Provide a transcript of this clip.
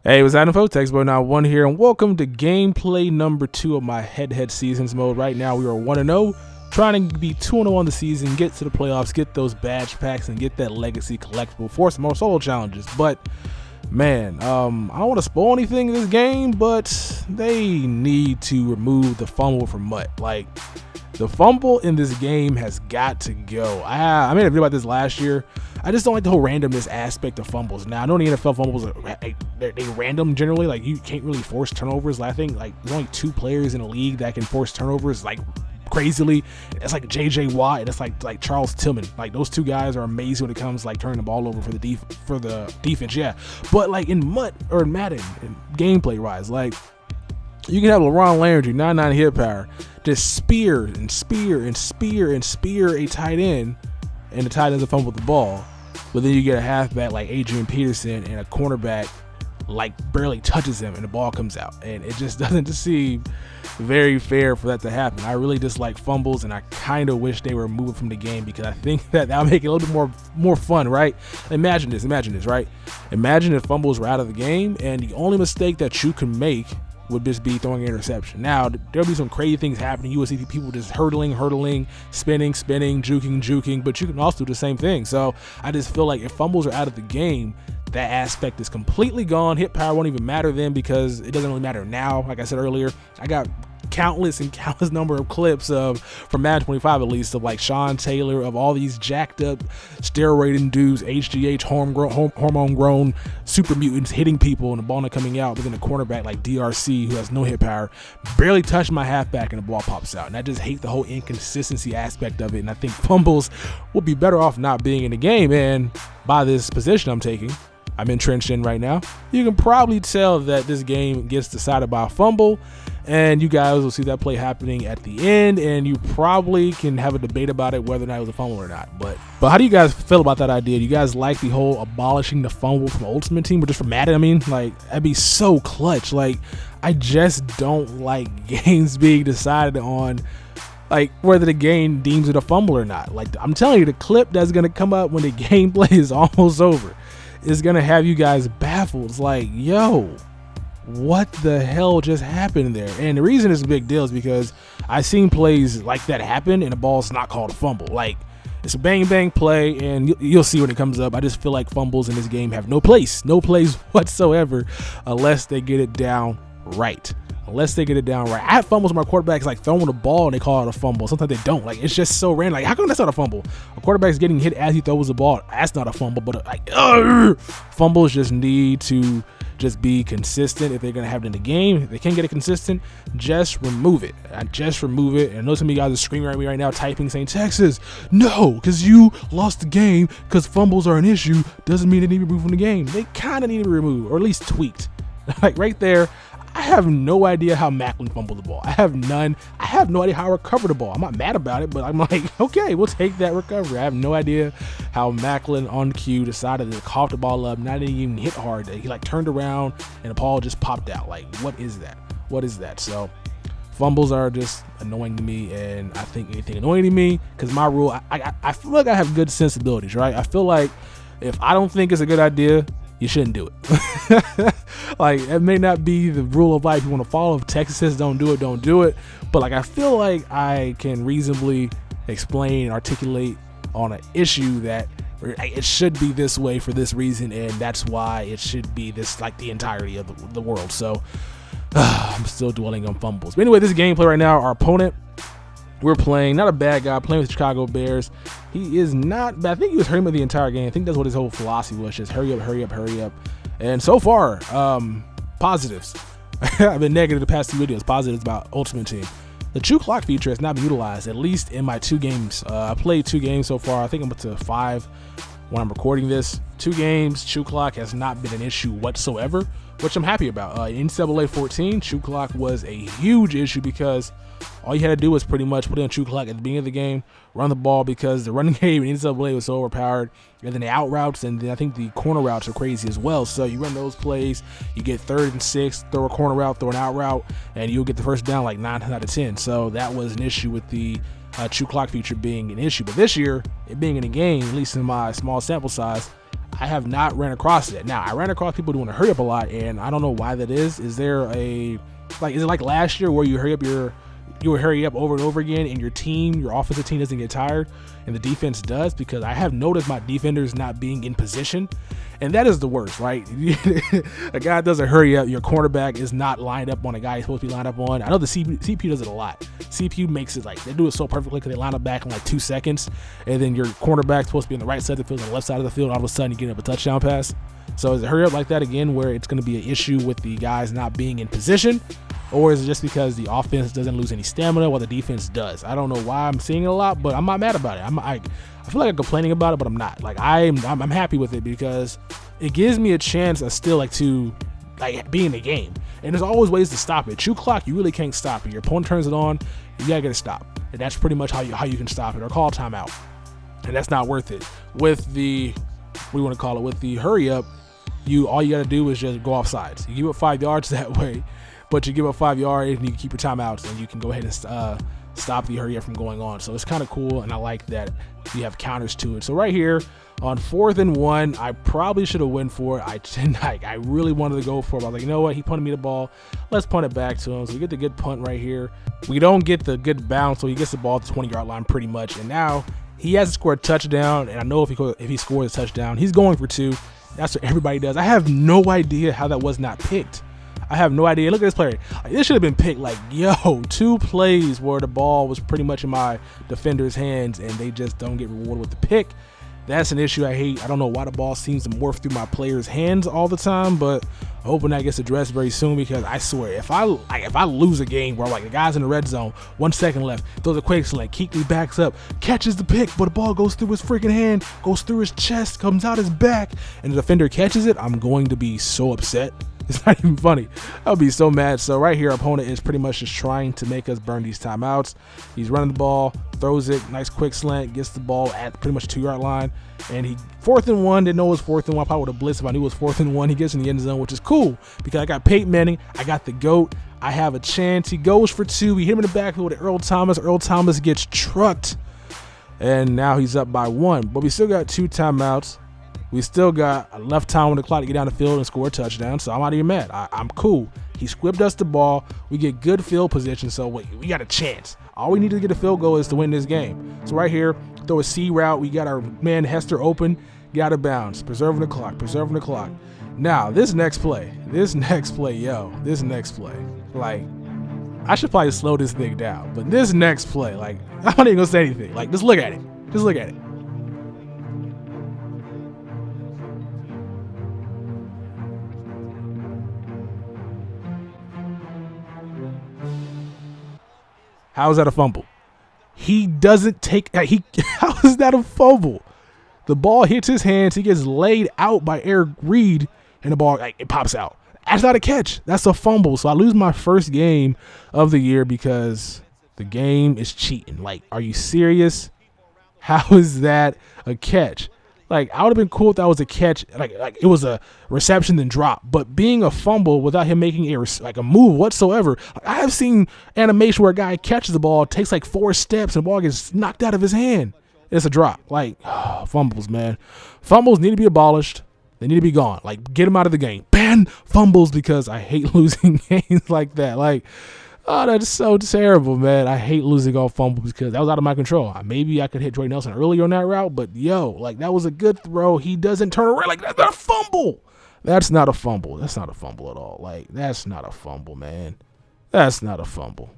Hey, what's happening, folks? Textboy Now One here, and welcome to gameplay number 2 of my head-to-head seasons mode. Right now, we are 1-0, trying to be 2-0 on the season, get to the playoffs, get those badge packs, and get that legacy collectible for some more solo challenges. But man, I don't want to spoil anything in this game, but they need to remove the fumble from Mutt. Like, the fumble in this game has got to go. I made a video about this last year. I just don't like the whole randomness aspect of fumbles. Now, I know the NFL fumbles are they random generally. Like, you can't really force turnovers. I think like there's only 2 players in the league that can force turnovers like crazily. It's like J.J. Watt and it's like Charles Tillman. Like, those 2 guys are amazing when it comes to like turning the ball over for the defense. Yeah, but like in Mutt or in Madden, gameplay wise, like, you can have LaRon Landry, 99 hit power, just spear a tight end, and the tight ends will fumble the ball. But then you get a halfback like Adrian Peterson and a cornerback like barely touches him and the ball comes out. And it just doesn't seem very fair for that to happen. I really dislike fumbles, and I kind of wish they were moved from the game because I think that'll make it a little bit more fun, right? Imagine this, right? Imagine if fumbles were out of the game and the only mistake that you can make would just be throwing an interception. Now, there'll be some crazy things happening. You will see people just hurtling, spinning, juking, but you can also do the same thing. So I just feel like if fumbles are out of the game, that aspect is completely gone. Hit power won't even matter then because it doesn't really matter now. Like I said earlier, I got countless number of clips from Madden 25 at least, of like Sean Taylor, of all these jacked up steroid dudes, HGH hormone grown super mutants hitting people and the ball not coming out, but then a cornerback like DRC who has no hit power barely touched my halfback and the ball pops out. And I just hate the whole inconsistency aspect of it, and I think fumbles would be better off not being in the game. And by this position I'm taking, I'm entrenched in right now, you can probably tell that this game gets decided by a fumble, and you guys will see that play happening at the end, and you probably can have a debate about it whether or not it was a fumble or not. But how do you guys feel about that idea? Do you guys like the whole abolishing the fumble from Ultimate Team or just from Madden? I mean, like, that'd be so clutch. Like, I just don't like games being decided on like whether the game deems it a fumble or not. Like, I'm telling you, the clip that's gonna come up when the gameplay is almost over is gonna have you guys baffled. It's like, yo, what the hell just happened there? And the reason it's a big deal is because I've seen plays like that happen and the ball's not called a fumble. Like, it's a bang play, and you'll see when it comes up. I just feel like fumbles in this game have no place whatsoever unless they get it down right. I have fumbles where my quarterback's like throwing the ball and they call it a fumble. Sometimes they don't. Like, it's just so random. Like, how come that's not a fumble? A quarterback's getting hit as he throws the ball. That's not a fumble. But like, fumbles just need to just be consistent if they're going to have it in the game. If they can't get it consistent, just remove it. And I know some of you guys are screaming at me right now, typing, saying, Texas, no, because you lost the game because fumbles are an issue. Doesn't mean they need to be removed from the game. They kind of need to be removed, or at least tweaked. Like, right there, I have no idea how Macklin fumbled the ball. I have no idea how I recovered the ball. I'm not mad about it, but I'm like, okay, we'll take that recovery. I have no idea how Macklin on cue decided to cough the ball up, not even hit hard. He like turned around and the ball just popped out. Like, what is that? So fumbles are just annoying to me, and I think anything annoying to me, because my rule, I feel like I have good sensibilities, right? I feel like if I don't think it's a good idea, you shouldn't do it. Like, it may not be the rule of life you want to follow. If Texas says don't do it. But like, I feel like I can reasonably explain and articulate on an issue that it should be this way for this reason, and that's why it should be this, like, the entirety of the world. So I'm still dwelling on fumbles. But anyway, this gameplay right now, our opponent, we're playing, not a bad guy, playing with the Chicago Bears. He is not bad. I think he was hurrying the entire game. I think that's what his whole philosophy was, just hurry up. And so far, positives. I've been negative the past 2 videos. Positives about Ultimate Team. The true clock feature has not been utilized, at least in my 2 games. I played 2 games so far. I think I'm up to 5 when I'm recording this. 2 games, true clock has not been an issue whatsoever, which I'm happy about. In NCAA 14, true clock was a huge issue because all you had to do was pretty much put in true clock at the beginning of the game, run the ball, because the running game in NCAA was so overpowered, and then the out routes, and then I think the corner routes are crazy as well. So you run those plays, you get 3rd and 6, throw a corner route, throw an out route, and you'll get the first down like 9 out of 10. So that was an issue with the true clock feature being an issue. But this year, it being in a game, at least in my small sample size, I have not ran across it. Now, I ran across people doing a hurry up a lot, and I don't know why that is. Is there is it like last year where you would hurry up over and over again, and your offensive team doesn't get tired, and the defense does? Because I have noticed my defenders not being in position, and that is the worst, right? A guy does a hurry up, your cornerback is not lined up on a guy he's supposed to be lined up on. I know the CPU does it a lot. CPU makes it like, they do it so perfectly because they line up back in like 2 seconds, and then your cornerback's supposed to be on the right side of the field, on the left side of the field, and all of a sudden you get up a touchdown pass. So is it hurry up like that again, where it's going to be an issue with the guys not being in position? Or is it just because the offense doesn't lose any stamina while the defense does? I don't know why I'm seeing it a lot, but I'm not mad about it. I feel like I'm complaining about it, but I'm not. Like I'm happy with it because it gives me a chance of still to be in the game. And there's always ways to stop it. True clock, you really can't stop it. Your opponent turns it on, you gotta get a stop. And that's pretty much how you can stop it, or call timeout. And that's not worth it. With the with the hurry up, all you gotta do is just go off sides. You give up 5 yards that way. But you give up 5 yards and you keep your timeouts, and you can go ahead and stop the hurry up from going on. So it's kind of cool, and I like that you have counters to it. So right here on 4th and 1, I probably should have went for it. I really wanted to go for it. I was like, you know what? He punted me the ball. Let's punt it back to him. So we get the good punt right here. We don't get the good bounce, so he gets the ball at the 20-yard line pretty much. And now he hasn't scored a touchdown, and I know if he scores a touchdown, he's going for 2. That's what everybody does. I have no idea how that was not picked. I have no idea. Look at this player. This should have been picked. 2 plays where the ball was pretty much in my defender's hands, and they just don't get rewarded with the pick. That's an issue I hate. I don't know why the ball seems to morph through my players' hands all the time, but I'm hoping that gets addressed very soon, because I swear, if I lose a game where the guy's in the red zone, 1 second left, throws a quick slant, Kuechly backs up, catches the pick, but the ball goes through his freaking hand, goes through his chest, comes out his back, and the defender catches it, I'm going to be so upset. It's not even funny. I'll be so mad. So right here, our opponent is pretty much just trying to make us burn these timeouts. He's running the ball, throws it, nice quick slant, gets the ball at pretty much 2-yard line. And 4th and 1, didn't know it was 4th and 1. I probably would have blitzed if I knew it was 4th and 1. He gets in the end zone, which is cool because I got Peyton Manning, I got the GOAT, I have a chance. He goes for 2. We hit him in the backfield with Earl Thomas. Earl Thomas gets trucked. And now he's up by 1. But we still got 2 timeouts. We still got enough time on the clock to get down the field and score a touchdown, so I'm not even mad. I'm cool. He squibbed us the ball. We get good field position, so we got a chance. All we need to get a field goal is to win this game. So right here, throw a C route. We got our man Hester open, get out of bounds, preserving the clock. Now, this next play, I should probably slow this thing down, but this next play, I'm not even gonna say anything. Just look at it. How is that a fumble? He doesn't take. How is that a fumble? The ball hits his hands. He gets laid out by Eric Reed, and the ball it pops out. That's not a catch. That's a fumble. So I lose my first game of the year because the game is cheating. Are you serious? How is that a catch? I would have been cool if that was a catch, it was a reception then drop. But being a fumble without him making a move whatsoever, I have seen animation where a guy catches the ball, takes 4 steps, and the ball gets knocked out of his hand. It's a drop. Fumbles, man. Fumbles need to be abolished. They need to be gone. Get them out of the game. Ban fumbles, because I hate losing games like that. Oh, that's so terrible, man. I hate losing all fumbles because that was out of my control. Maybe I could hit Jordy Nelson earlier on that route, but that was a good throw. He doesn't turn around. That's not a fumble. That's not a fumble. That's not a fumble at all. That's not a fumble, man. That's not a fumble.